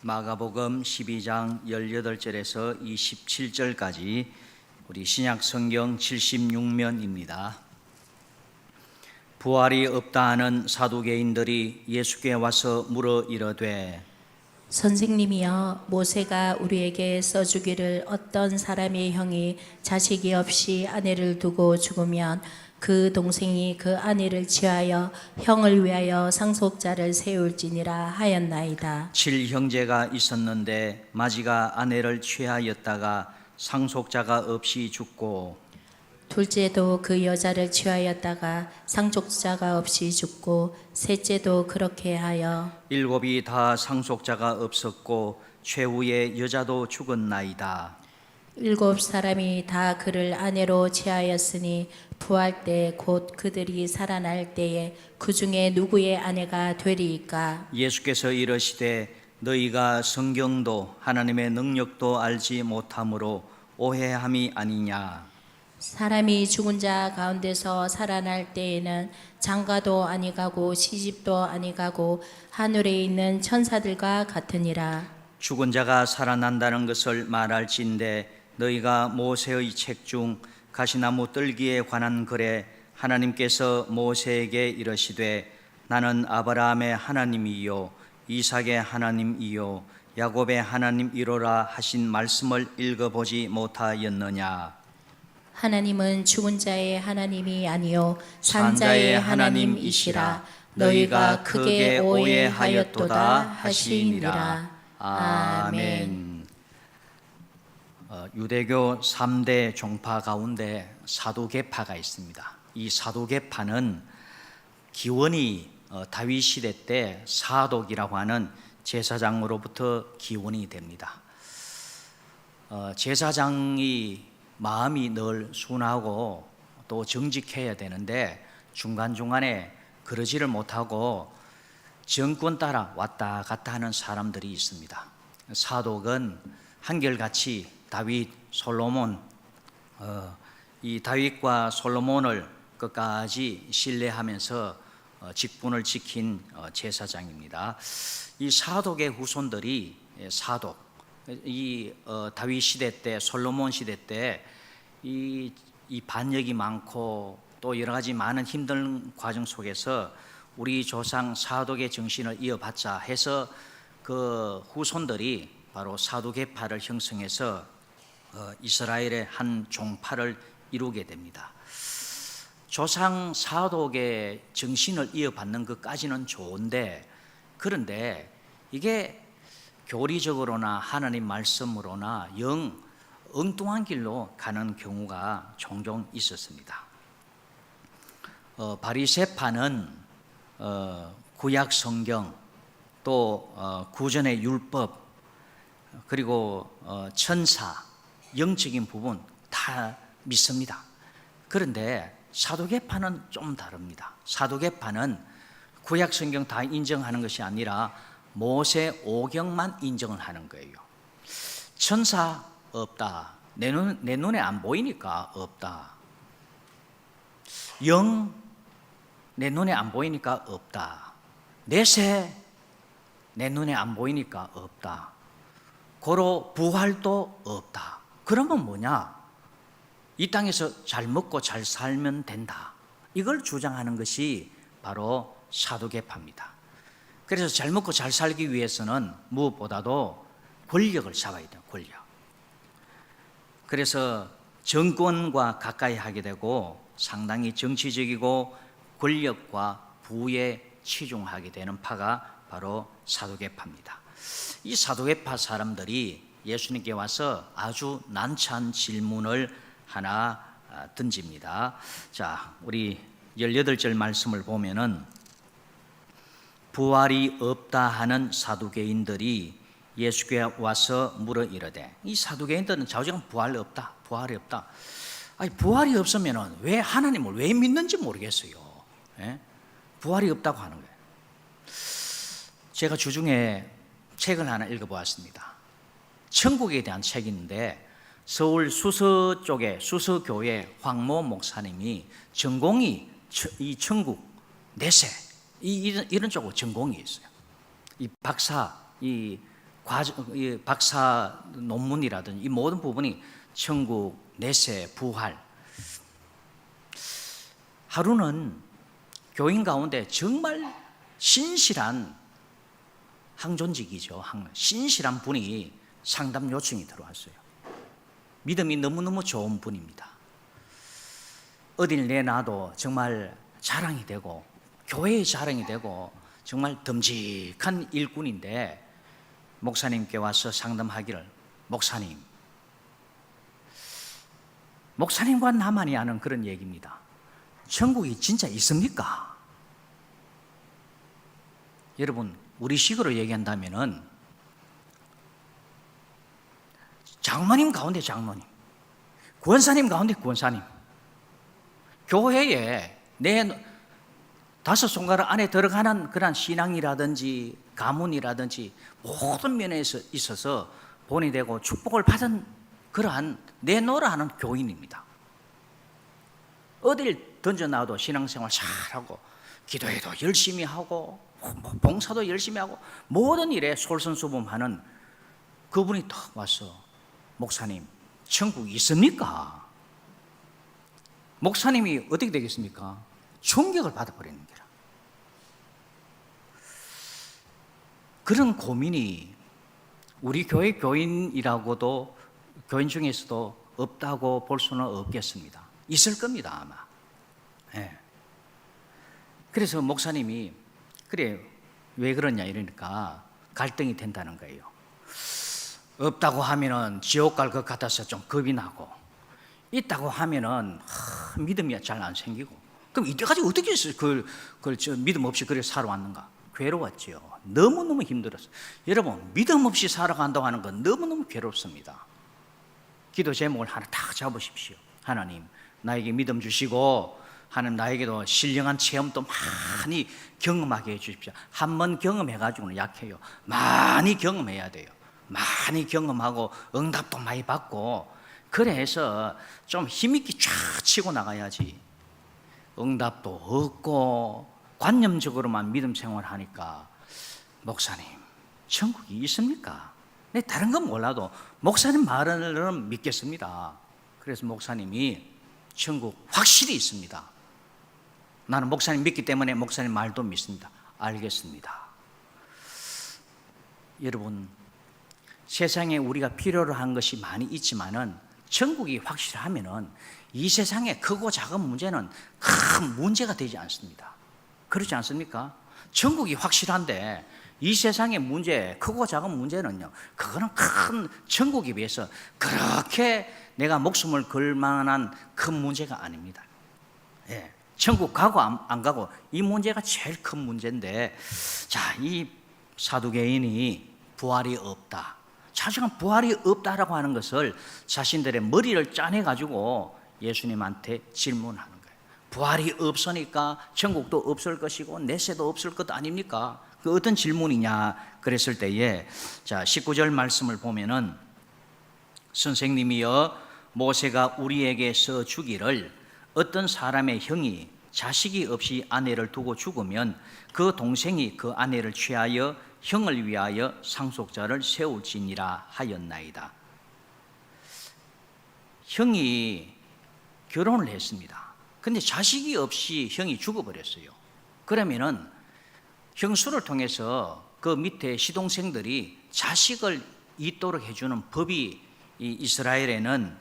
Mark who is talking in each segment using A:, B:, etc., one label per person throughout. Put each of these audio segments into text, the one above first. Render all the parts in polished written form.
A: 마가복음 12장 18절에서 27절까지 우리 신약 성경 76면입니다. 부활이 없다 하는 사두개인들이 예수께 와서 물어 이르되
B: 선생님이여, 모세가 우리에게 써주기를 어떤 사람의 형이 자식이 없이 아내를 두고 죽으면 그 동생이 그 아내를 취하여 형을 위하여 상속자를 세울지니라 하였나이다.
A: 7형제가 있었는데 마지가 아내를 취하였다가 상속자가 없이 죽고
B: 둘째도 그 여자를 취하였다가 상속자가 없이 죽고 셋째도 그렇게 하여
A: 일곱이 다 상속자가 없었고 최후의 여자도 죽었나이다.
B: 7 사람이 다 그를 아내로 취하였으니 부활 때 곧 그들이 살아날 때에 그 중에 누구의 아내가 되리이까?
A: 예수께서 이르시되 너희가 성경도 하나님의 능력도 알지 못함으로 오해함이 아니냐.
B: 사람이 죽은 자 가운데서 살아날 때에는 장가도 아니가고 시집도 아니가고 하늘에 있는 천사들과 같으니라.
A: 죽은 자가 살아난다는 것을 말할진대 너희가 모세의 책 중 가시나무 뜰기에 관한 글에 하나님께서 모세에게 이르시되 나는 아브라함의 하나님이요 이삭의 하나님이요 야곱의 하나님이로라 하신 말씀을 읽어보지 못하였느냐.
B: 하나님은 죽은 자의 하나님이 아니요
A: 산 자의 하나님이시라. 너희가 크게 오해하였도다 하시니라. 아멘. 유대교 3대 종파 가운데 사두개파가 있습니다. 이 사두개파는 기원이 다윗 시대 때 사독이라고 하는 제사장으로부터 기원이 됩니다. 제사장이 마음이 늘 순하고 또 정직해야 되는데 중간중간에 그러지를 못하고 정권 따라 왔다 갔다 하는 사람들이 있습니다. 사독은 한결같이 다윗, 솔로몬, 이 다윗과 솔로몬을 끝까지 신뢰하면서 직분을 지킨 제사장입니다. 이 사독의 후손들이 사독, 이 다윗 시대 때, 솔로몬 시대 때 이 반역이 많고 또 여러 가지 많은 힘든 과정 속에서 우리 조상 사독의 정신을 이어받자 해서 그 후손들이 바로 사두개파를 형성해서 이스라엘의 한 종파를 이루게 됩니다. 조상 사독의 정신을 이어받는 것까지는 좋은데 그런데 이게 교리적으로나 하나님 말씀으로나 영 엉뚱한 길로 가는 경우가 종종 있었습니다. 바리새파는 구약 성경 또 구전의 율법 그리고 천사 영적인 부분 다 믿습니다. 그런데 사두개파는 좀 다릅니다. 사두개파는 구약 성경 다 인정하는 것이 아니라 모세 오경만 인정을 하는 거예요. 천사 없다. 내 눈에 안 보이니까 없다. 영 내 눈에 안 보이니까 없다. 내세 내 눈에 안 보이니까 없다. 고로 부활도 없다. 그러면 뭐냐? 이 땅에서 잘 먹고 잘 살면 된다. 이걸 주장하는 것이 바로 사두개파입니다. 그래서 잘 먹고 잘 살기 위해서는 무엇보다도 권력을 잡아야 돼요. 권력. 그래서 정권과 가까이 하게 되고 상당히 정치적이고 권력과 부에 치중하게 되는 파가 바로 사두개파입니다. 이 사두개파 사람들이 예수님께 와서 아주 난처한 질문을 하나 던집니다. 자, 우리 18절 말씀을 보면은 부활이 없다 하는 사두개인들이 예수께 와서 물어 이르되, 이 사두개인들은 좌우지간 부활이 없다. 아니, 부활이 없으면 왜 하나님을 왜 믿는지 모르겠어요. 예? 부활이 없다고 하는 거예요. 제가 주중에 책을 하나 읽어보았습니다. 천국에 대한 책인데 서울 수서 쪽에 수서교회 황모 목사님이 전공이 이 천국 내세 이런 쪽으로 전공이 있어요. 이 박사 이 박사 논문이라든지 이 모든 부분이 천국, 내세, 부활. 하루는 교인 가운데 정말 신실한 항존직이죠. 신실한 분이 상담 요청이 들어왔어요. 믿음이 너무너무 좋은 분입니다. 어딜 내놔도 정말 자랑이 되고 교회의 자랑이 되고 정말 듬직한 일꾼인데 목사님께 와서 상담하기를 목사님과 나만이 아는 그런 얘기입니다. 천국이 진짜 있습니까? 여러분 우리식으로 얘기한다면은 장로님 가운데 장로님, 권사님 가운데 권사님, 교회에 내 5손가락 안에 들어가는 그런 신앙이라든지 가문이라든지 모든 면에서 있어서 본이 되고 축복을 받은 그러한 내노라 하는 교인입니다. 어딜 던져놔도 신앙생활 잘하고 기도해도 열심히 하고 봉사도 열심히 하고 모든 일에 솔선수범하는 그분이 탁 와서 목사님 천국이 있습니까? 목사님이 어떻게 되겠습니까? 충격을 받아버리는 거라. 그런 고민이 우리 교회 교인이라고도 교인 중에서도 없다고 볼 수는 없겠습니다. 있을 겁니다 아마. 네. 그래서 목사님이 그래 왜 그러냐 이러니까 갈등이 된다는 거예요. 없다고 하면은 지옥 갈 것 같아서 좀 겁이 나고, 있다고 하면은 믿음이 잘 안 생기고. 그럼 이때까지 어떻게 했어요? 그걸 믿음 없이 그렇게 살아왔는가? 괴로웠죠. 너무너무 힘들었어요. 여러분 믿음 없이 살아간다고 하는 건 너무너무 괴롭습니다. 기도 제목을 하나 딱 잡으십시오. 하나님 나에게 믿음 주시고 하나님 나에게도 신령한 체험도 많이 경험하게 해주십시오. 한 번 경험해가지고는 약해요. 많이 경험해야 돼요. 많이 경험하고 응답도 많이 받고 그래서 좀 힘있게 쫙 치고 나가야지. 응답도 없고 관념적으로만 믿음 생활하니까 목사님 천국이 있습니까? 네, 다른 건 몰라도 목사님 말은 믿겠습니다. 그래서 목사님이 천국 확실히 있습니다. 나는 목사님 믿기 때문에 목사님 말도 믿습니다. 알겠습니다. 여러분 세상에 우리가 필요로 한 것이 많이 있지만은 천국이 확실하면은 이 세상에 크고 작은 문제는 큰 문제가 되지 않습니다. 그렇지 않습니까? 천국이 확실한데 이 세상의 문제, 크고 작은 문제는요, 그거는 큰 천국에 비해서 그렇게 내가 목숨을 걸 만한 큰 문제가 아닙니다. 예, 천국 가고 안 가고 이 문제가 제일 큰 문제인데, 자, 이 사두개인이 부활이 없다. 자신은 부활이 없다라고 하는 것을 자신들의 머리를 짜내가지고 예수님한테 질문하는 거예요. 부활이 없으니까 천국도 없을 것이고 내세도 없을 것 아닙니까? 그 어떤 질문이냐 그랬을 때에 자 19절 말씀을 보면은 선생님이여 모세가 우리에게 써 주기를 어떤 사람의 형이 자식이 없이 아내를 두고 죽으면 그 동생이 그 아내를 취하여 형을 위하여 상속자를 세울지니라 하였나이다. 형이 결혼을 했습니다. 근데 자식이 없이 형이 죽어버렸어요. 그러면은 형수를 통해서 그 밑에 시동생들이 자식을 잇도록 해주는 법이 이 이스라엘에는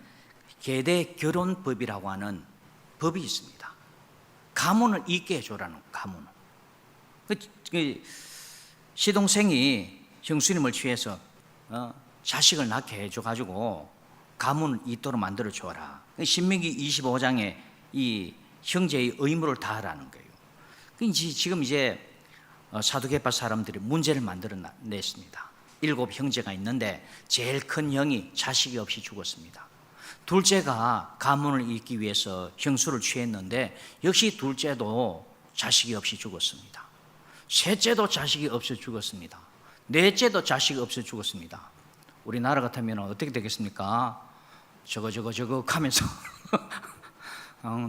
A: 계대 결혼법이라고 하는 법이 있습니다. 가문을 잇게 해줘라는 가문을. 시동생이 형수님을 취해서 자식을 낳게 해줘가지고 가문을 잇도록 만들어 줘라. 신명기 25장에 이 형제의 의무를 다하라는 거예요. 지금 이제 사두개파 사람들이 문제를 만들어 냈습니다. 7 형제가 있는데 제일 큰 형이 자식이 없이 죽었습니다. 둘째가 가문을 잇기 위해서 형수를 취했는데 역시 둘째도 자식이 없이 죽었습니다. 셋째도 자식이 없어 죽었습니다. 넷째도 자식이 없어 죽었습니다. 우리나라 같으면 어떻게 되겠습니까? 저거 하면서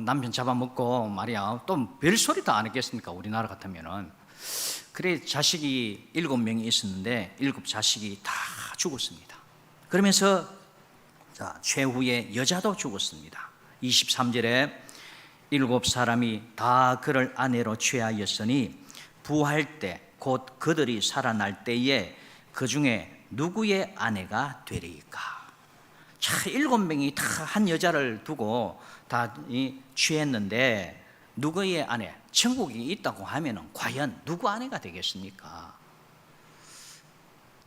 A: 남편 잡아먹고 말이야 또 별소리도 안 했겠습니까? 우리나라 같으면은. 그래 자식이 7명이 있었는데 7자식이 다 죽었습니다. 그러면서 자, 최후의 여자도 죽었습니다. 23절에 7사람이 다 그를 아내로 취하였으니 부활 때 곧 그들이 살아날 때에 그 중에 누구의 아내가 되리까? 자, 7명이 다 한 여자를 두고 다 취했는데 누구의 아내? 천국이 있다고 하면은 과연 누구 아내가 되겠습니까?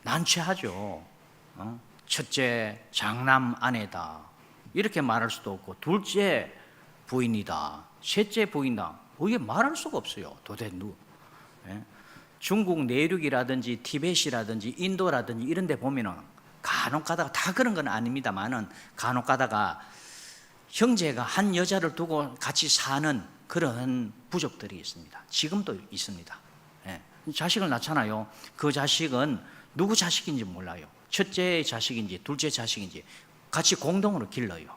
A: 난처하죠. 첫째 장남 아내다 이렇게 말할 수도 없고, 둘째 부인이다, 셋째 부인이다, 이게 말할 수가 없어요. 도대체 중국 내륙이라든지 티벳이라든지 인도라든지 이런 데 보면은 간혹 가다가, 다 그런 건 아닙니다만은 간혹 가다가 형제가 한 여자를 두고 같이 사는 그런 부족들이 있습니다. 지금도 있습니다. 자식을 낳잖아요. 그 자식은 누구 자식인지 몰라요. 첫째 자식인지 둘째 자식인지 같이 공동으로 길러요.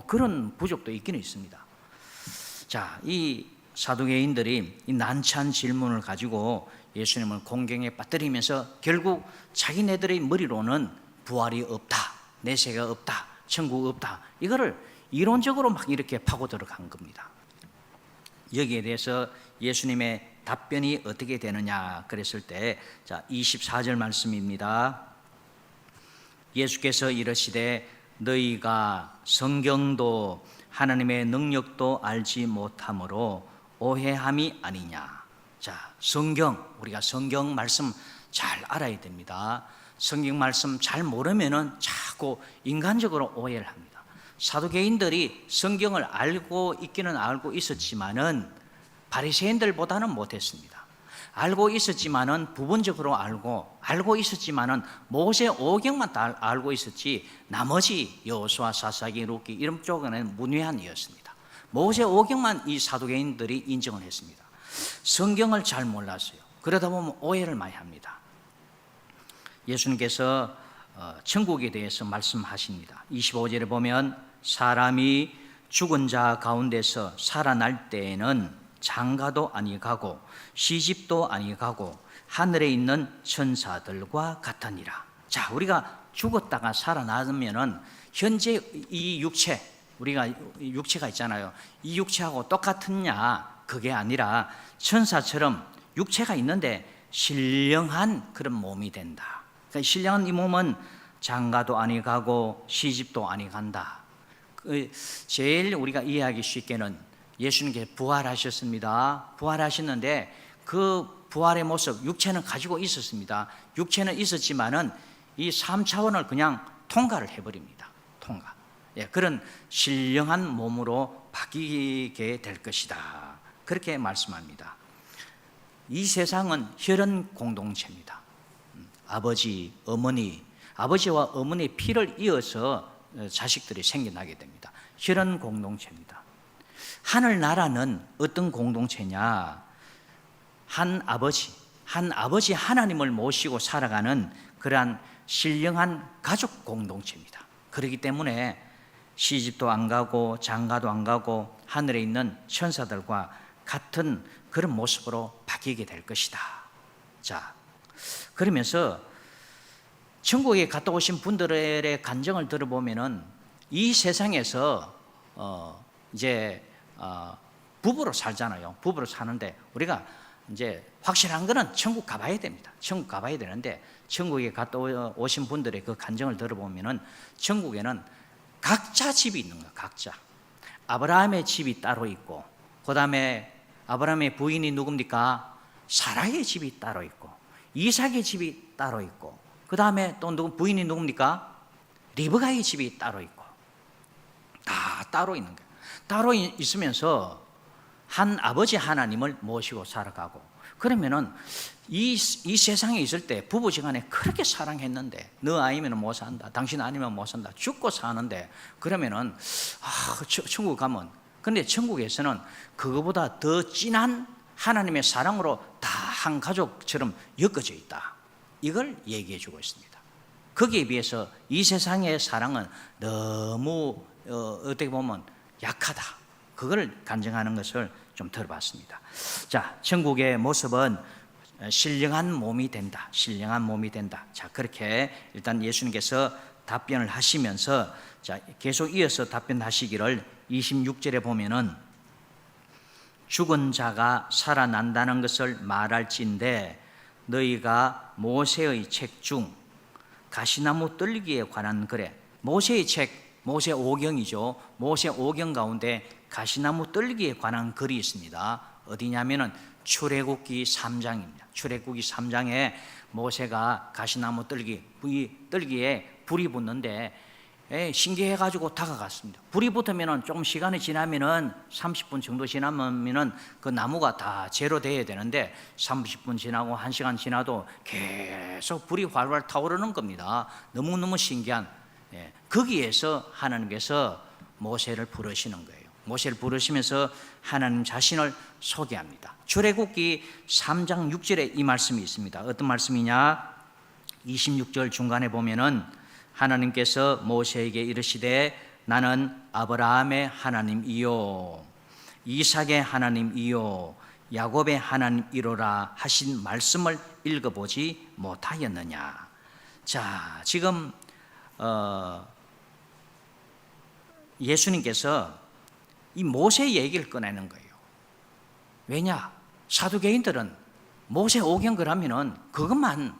A: 그런 부족도 있기는 있습니다. 자, 이 사두개인들이 이 난처한 질문을 가지고 예수님을 공경에 빠뜨리면서 결국 자기네들의 머리로는 부활이 없다, 내세가 없다, 천국 없다, 이거를 이론적으로 막 이렇게 파고 들어간 겁니다. 여기에 대해서 예수님의 답변이 어떻게 되느냐 그랬을 때, 자, 24절 말씀입니다. 예수께서 이르시되 너희가 성경도 하나님의 능력도 알지 못함으로 오해함이 아니냐. 자, 성경, 우리가 성경 말씀 잘 알아야 됩니다. 성경 말씀 잘 모르면은 자꾸 인간적으로 오해를 합니다. 사두개인들이 성경을 알고 있기는 알고 있었지만은 바리새인들보다는 못했습니다. 알고 있었지만은 부분적으로 알고 있었지만은 모세 오경만 다 알고 있었지 나머지 여호수아, 사사기, 룻기 이런 쪽에는 문외한 이었습니다. 모세 오경만 이 사두개인들이 인정을 했습니다. 성경을 잘 몰랐어요. 그러다 보면 오해를 많이 합니다. 예수님께서 천국에 대해서 말씀하십니다. 25절에 보면 사람이 죽은 자 가운데서 살아날 때에는 장가도 아니가고 시집도 아니가고 하늘에 있는 천사들과 같으니라. 자, 우리가 죽었다가 살아나면은 현재 이 육체, 우리가 육체가 있잖아요. 이 육체하고 똑같으냐? 그게 아니라 천사처럼 육체가 있는데 신령한 그런 몸이 된다. 그러니까 신령한 이 몸은 장가도 아니가고 시집도 아니간다. 제일 우리가 이해하기 쉽게는 예수님께서 부활하셨습니다. 부활하셨는데 그 부활의 모습, 육체는 가지고 있었습니다. 육체는 있었지만은 이 3차원을 그냥 통과를 해버립니다. 통과. 그런 신령한 몸으로 바뀌게 될 것이다. 그렇게 말씀합니다. 이 세상은 혈연 공동체입니다. 아버지, 어머니, 아버지와 어머니의 피를 이어서 자식들이 생겨나게 됩니다. 혈연 공동체입니다. 하늘나라는 어떤 공동체냐? 한 아버지 하나님을 모시고 살아가는 그러한 신령한 가족 공동체입니다. 그렇기 때문에 시집도 안 가고 장가도 안 가고 하늘에 있는 천사들과 같은 그런 모습으로 바뀌게 될 것이다. 자, 그러면서 천국에 갔다 오신 분들의 간증을 들어보면은 이 세상에서 이제 부부로 살잖아요. 부부로 사는데 우리가 이제 확실한 거는 천국 가봐야 됩니다. 천국 가봐야 되는데 천국에 갔다 오신 분들의 그 간증을 들어보면은 천국에는 각자 집이 있는 거예요. 각자. 아브라함의 집이 따로 있고, 그 다음에 아브라함의 부인이 누굽니까? 사라의 집이 따로 있고, 이삭의 집이 따로 있고, 그 다음에 또 부인이 누굽니까? 리브가의 집이 따로 있고, 다 따로 있는 거예요. 따로 있으면서 한 아버지 하나님을 모시고 살아가고, 그러면은 이 세상에 있을 때 부부지간에 그렇게 사랑했는데 너 아니면 못 산다, 당신 아니면 못 산다, 죽고 사는데, 그러면은 천국 가면, 근데 천국에서는 그거보다 더 진한 하나님의 사랑으로 다 한 가족처럼 엮어져 있다. 이걸 얘기해 주고 있습니다. 거기에 비해서 이 세상의 사랑은 너무 어떻게 보면 약하다. 그걸 간증하는 것을 좀 들어봤습니다. 자, 천국의 모습은 신령한 몸이 된다. 신령한 몸이 된다. 자, 그렇게 일단 예수님께서 답변을 하시면서 자, 계속 이어서 답변하시기를 26절에 보면은 죽은 자가 살아난다는 것을 말할진대 너희가 모세의 책 중 가시나무 떨기에 관한 글에 모세의 책, 모세 오경이죠. 모세 오경 가운데 가시나무 떨기에 관한 글이 있습니다. 어디냐면은 출애굽기 3장입니다. 출애굽기 3장에 모세가 가시나무 떨기에 불이 붙는데 신기해가지고 다가갔습니다. 불이 붙으면은 조금 시간이 지나면은 30분 정도 지나면은 그 나무가 다 제로돼야 되는데 30분 지나고 1시간 지나도 계속 불이 활활 타오르는 겁니다. 너무너무 신기한. 거기에서 하나님께서 모세를 부르시는 거예요. 모세를 부르시면서 하나님 자신을 소개합니다. 출애굽기 3장 6절에 이 말씀이 있습니다. 어떤 말씀이냐? 26절 중간에 보면은 하나님께서 모세에게 이르시되 나는 아브라함의 하나님이요 이삭의 하나님이요 야곱의 하나님이로라 하신 말씀을 읽어보지 못하였느냐. 자, 지금 예수님께서 이 모세 얘기를 꺼내는 거예요. 왜냐? 사두개인들은 모세 오경 그러면은 그것만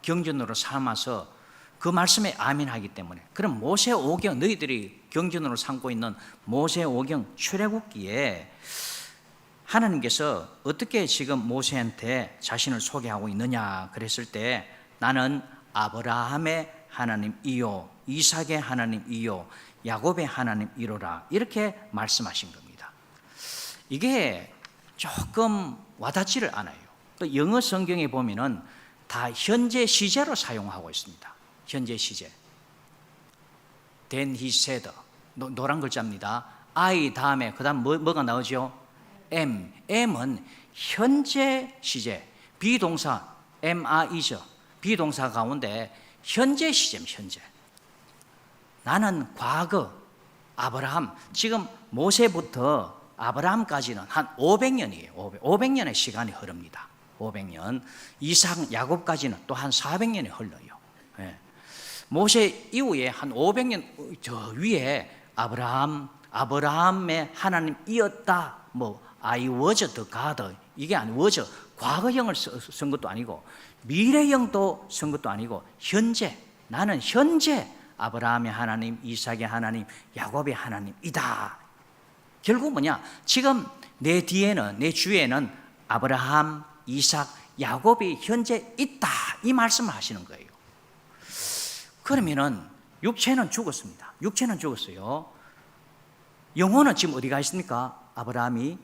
A: 경전으로 삼아서 그 말씀에 아멘하기 때문에 그럼 모세 오경 너희들이 경전으로 삼고 있는 모세 오경 출애굽기에 하나님께서 어떻게 지금 모세한테 자신을 소개하고 있느냐 그랬을 때 나는 아브라함의 하나님이요 이삭의 하나님이요 야곱의 하나님이로라 이렇게 말씀하신 겁니다. 이게 조금 와닿지를 않아요. 또 영어 성경에 보면은 다 현재 시제로 사용하고 있습니다. 현재 시제. Then he said. 노란 글자입니다. I 다음에 그 다음 뭐가 나오죠? am. am은 현재 시제. 비동사 am,i죠. 비동사 가운데 현재 시제입니다. 현재. 나는 과거 아브라함 지금 모세부터 아브라함까지는 한 500년이에요. 500년의 시간이 흐릅니다. 500년. 이삭 야곱까지는 또 한 400년이 흘러요. 모세 이후에 한 500년 저 위에 아브라함의 하나님이었다. 뭐 I was the God 이게 아니 was 과거형을 쓴 것도 아니고 미래형도 쓴 것도 아니고 현재 나는 현재 아브라함의 하나님, 이삭의 하나님, 야곱의 하나님이다. 결국 뭐냐? 지금 내 뒤에는 내 주위에는 아브라함, 이삭, 야곱이 현재 있다. 이 말씀을 하시는 거예요. 그러면은 육체는 죽었습니다. 육체는 죽었어요. 영혼은 지금 어디 가 있습니까? 아브라함이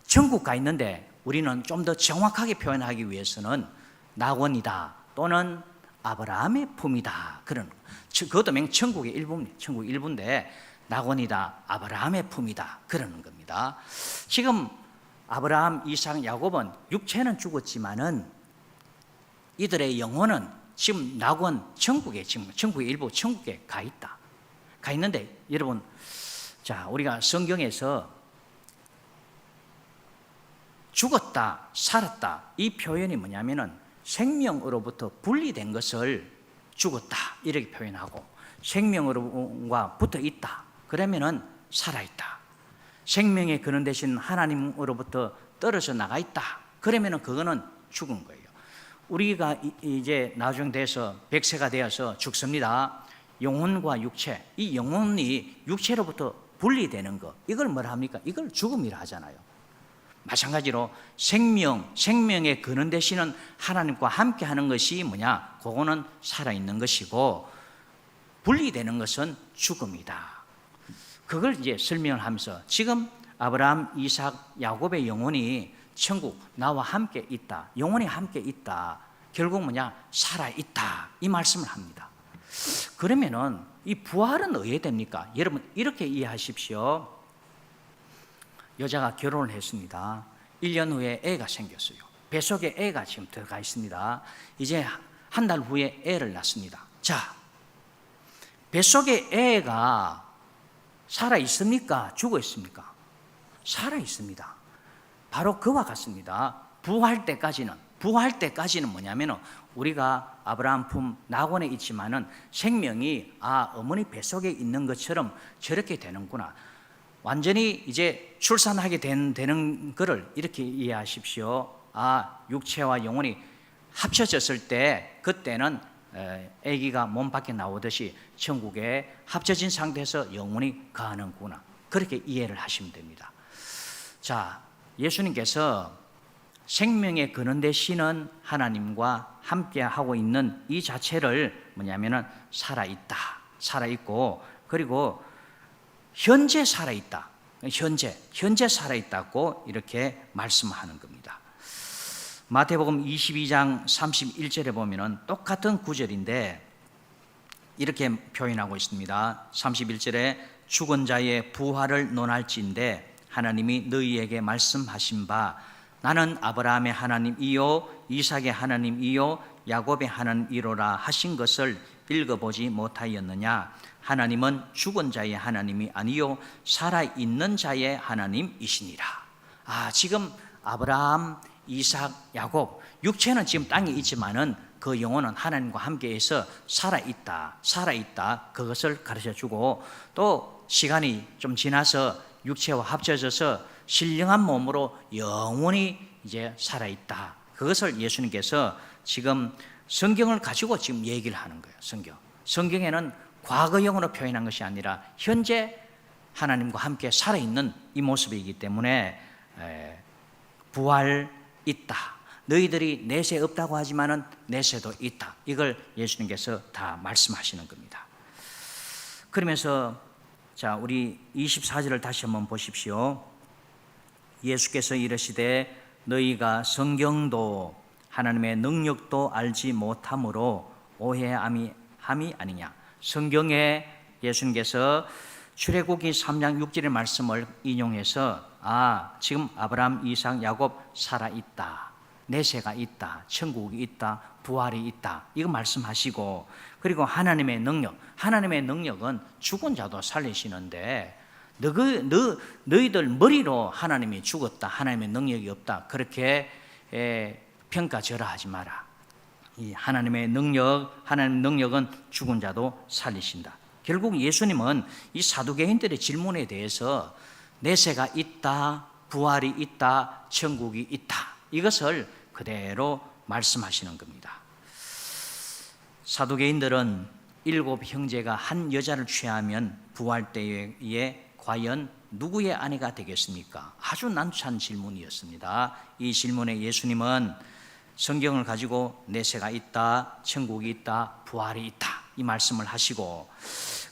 A: 천국 가 있는데 우리는 좀 더 정확하게 표현하기 위해서는 낙원이다 또는 아브라함의 품이다. 그런 그것도 천국의 일부입니다. 천국 일부인데 낙원이다, 아브라함의 품이다. 그러는 겁니다. 지금 아브라함, 이삭, 야곱은 육체는 죽었지만은 이들의 영혼은 지금 낙원 천국에 지금 천국의 일부 천국에 가 있다. 가 있는데 여러분 자 우리가 성경에서 죽었다, 살았다 이 표현이 뭐냐면은 생명으로부터 분리된 것을 죽었다 이렇게 표현하고 생명으로가 붙어 있다 그러면은 살아있다. 생명의 근원 되신 하나님으로부터 떨어져 나가 있다 그러면은 그거는 죽은 거예요. 우리가 이제 나중 돼서 100세가 되어서 죽습니다. 영혼과 육체 이 영혼이 육체로부터 분리되는 거 이걸 뭐라 합니까? 이걸 죽음이라 하잖아요. 마찬가지로 생명의 근원 되시는 하나님과 함께 하는 것이 뭐냐? 그거는 살아있는 것이고 분리되는 것은 죽음이다. 그걸 이제 설명을 하면서 지금 아브라함, 이삭, 야곱의 영혼이 천국 나와 함께 있다. 영혼이 함께 있다. 결국 뭐냐? 살아있다. 이 말씀을 합니다. 그러면은 이 부활은 어디에 됩니까? 여러분 이렇게 이해하십시오. 여자가 결혼을 했습니다. 1년 후에 애가 생겼어요. 뱃속에 애가 지금 들어가 있습니다. 이제 한 달 후에 애를 낳습니다. 자, 뱃속에 애가 살아 있습니까? 죽어 있습니까? 살아 있습니다. 바로 그와 같습니다. 부활 때까지는 뭐냐면은 우리가 아브라함 품 낙원에 있지만은 생명이 어머니 뱃속에 있는 것처럼 저렇게 되는구나. 완전히 이제 출산하게 되는 거를 이렇게 이해하십시오. 육체와 영혼이 합쳐졌을 때 그때는 아기가 몸 밖에 나오듯이 천국에 합쳐진 상태에서 영혼이 거하는구나. 그렇게 이해를 하시면 됩니다. 자, 예수님께서 생명의 근원 되시는 하나님과 함께 하고 있는 이 자체를 뭐냐면은 살아있고, 그리고 현재 살아있다. 현재 살아있다고 이렇게 말씀하는 겁니다. 마태복음 22장 31절에 보면은 똑같은 구절인데 이렇게 표현하고 있습니다. 31절에 죽은 자의 부활을 논할지인데 하나님이 너희에게 말씀하신 바 나는 아브라함의 하나님이요 이삭의 하나님이요 야곱의 하나님이로라 하신 것을 읽어보지 못하였느냐. 하나님은 죽은 자의 하나님이 아니요 살아있는 자의 하나님이시니라. 지금 아브라함, 이삭, 야곱, 육체는 지금 땅에 있지만은 그 영혼은 하나님과 함께해서 살아있다. 그것을 가르쳐주고, 또 시간이 좀 지나서 육체와 합쳐져서 신령한 몸으로 영원히 이제 살아있다. 그것을 예수님께서 지금 성경을 가지고 지금 얘기를 하는 거예요. 성경에는 과거형으로 표현한 것이 아니라 현재 하나님과 함께 살아있는 이 모습이기 때문에 부활 있다. 너희들이 내세 없다고 하지만은 내세도 있다. 이걸 예수님께서 다 말씀하시는 겁니다. 그러면서 자, 우리 24절을 다시 한번 보십시오. 예수께서 이르시되 너희가 성경도 하나님의 능력도 알지 못함으로 오해함이 아니냐. 성경에 예수님께서 출애굽기 3장 6절의 말씀을 인용해서 지금 아브라함, 이삭, 야곱 살아있다. 내세가 있다. 천국이 있다. 부활이 있다. 이거 말씀하시고, 그리고 하나님의 능력은 죽은 자도 살리시는데 너희들 머리로 하나님이 죽었다. 하나님의 능력이 없다. 그렇게 평가절하하지 마라. 이 하나님 능력은 죽은 자도 살리신다. 결국 예수님은 이 사두개인들의 질문에 대해서 내세가 있다, 부활이 있다, 천국이 있다, 이것을 그대로 말씀하시는 겁니다. 사두개인들은 7 형제가 한 여자를 취하면 부활 때에 과연 누구의 아내가 되겠습니까? 아주 난처한 질문이었습니다. 이 질문에 예수님은 성경을 가지고 내세가 있다, 천국이 있다, 부활이 있다, 이 말씀을 하시고,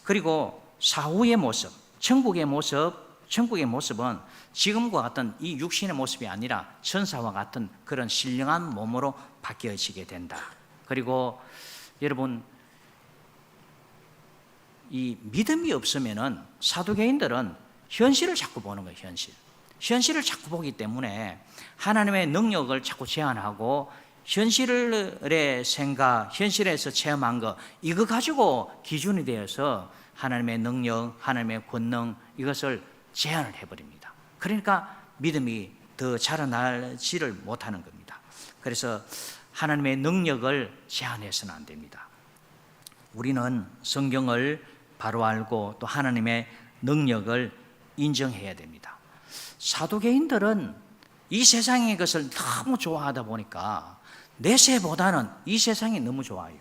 A: 그리고 사후의 모습, 천국의 모습은 지금과 같은 이 육신의 모습이 아니라 천사와 같은 그런 신령한 몸으로 바뀌어지게 된다. 그리고 여러분, 이 믿음이 없으면은 사두개인들은 현실을 자꾸 보는 거예요. 현실을 자꾸 보기 때문에 하나님의 능력을 자꾸 제한하고 현실의 생각, 현실에서 체험한 거, 이거 가지고 기준이 되어서 하나님의 능력, 하나님의 권능, 이것을 제한을 해버립니다. 그러니까 믿음이 더 자라나지를 못하는 겁니다. 그래서 하나님의 능력을 제한해서는 안 됩니다. 우리는 성경을 바로 알고 또 하나님의 능력을 인정해야 됩니다. 사두개인들은 이 세상의 것을 너무 좋아하다 보니까 내세보다는 이 세상이 너무 좋아요.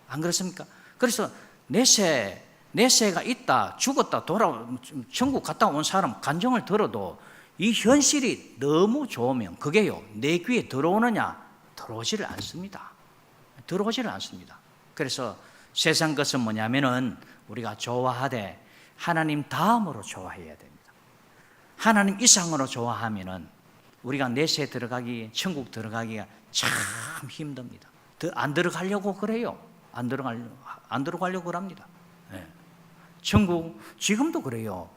A: 안 그렇습니까? 그래서 내세가 있다, 죽었다, 천국 갔다 온 사람 간증을 들어도 이 현실이 너무 좋으면 그게요, 내 귀에 들어오느냐? 들어오지를 않습니다. 그래서 세상 것은 뭐냐면은 우리가 좋아하되 하나님 다음으로 좋아해야 됩니다. 하나님 이상으로 좋아하면은 우리가 내세 들어가기, 천국 들어가기가 참 힘듭니다. 안 들어가려고 그래요. 안 들어가려고 합니다. 천국 지금도 그래요.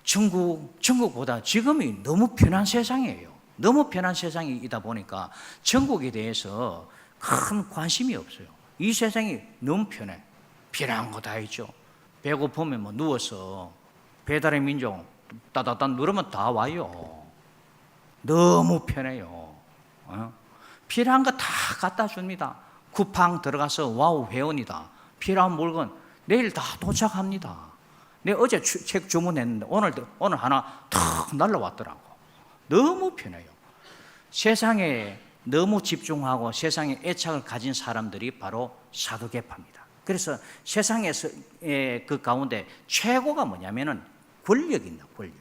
A: 천국보다 지금이 너무 편한 세상이에요. 너무 편한 세상이다 보니까 천국에 대해서 큰 관심이 없어요. 이 세상이 너무 편해. 필요한 거 다 있죠. 배고프면 뭐 누워서 배달의 민족 따다단 누르면 다 와요. 너무 편해요. 필요한 거 다 갖다 줍니다. 쿠팡 들어가서 와우 회원이다. 필요한 물건 내일 다 도착합니다. 내가 어제 책 주문했는데 오늘 하나 탁 날라왔더라고. 너무 편해요. 세상에 너무 집중하고 세상에 애착을 가진 사람들이 바로 사두개파입니다. 그래서 세상에서 그 가운데 최고가 뭐냐면은 권력입니다. 권력.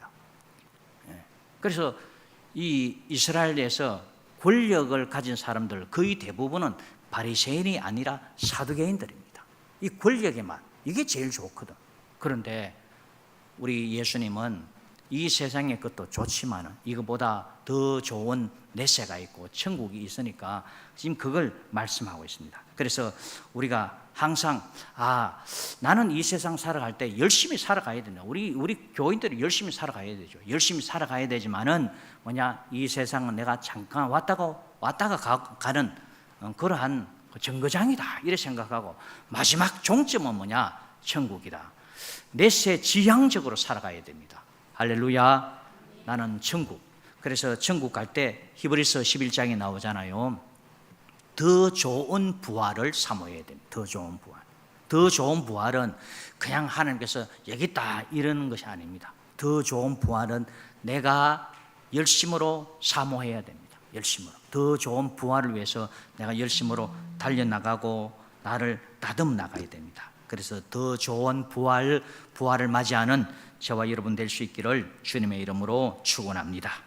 A: 그래서 이 이스라엘에서 권력을 가진 사람들 거의 대부분은 바리새인이 아니라 사두개인들입니다. 이 권력의 맛, 이게 제일 좋거든. 그런데 우리 예수님은 이 세상의 것도 좋지만 이거보다 더 좋은 내세가 있고 천국이 있으니까 지금 그걸 말씀하고 있습니다. 그래서 우리가 항상 나는 이 세상 살아갈 때 열심히 살아가야 된다. 우리 교인들이 열심히 살아가야 되죠. 열심히 살아가야 되지만은 이 세상은 내가 잠깐 왔다가 가는 그러한 정거장이다 이렇게 생각하고 마지막 종점은 천국이다. 내세 지향적으로 살아가야 됩니다. 할렐루야. 나는 천국. 그래서 천국 갈 때 히브리서 11장에 나오잖아요. 더 좋은 부활을 사모해야 됩니다. 더 좋은 부활. 더 좋은 부활은 그냥 하나님께서 여기 있다 이러는 것이 아닙니다. 더 좋은 부활은 내가 열심으로 사모해야 됩니다. 열심으로. 더 좋은 부활을 위해서 내가 열심으로 달려나가고 나를 다듬어 나가야 됩니다. 그래서 더 좋은 부활을 맞이하는 저와 여러분 될 수 있기를 주님의 이름으로 축원합니다.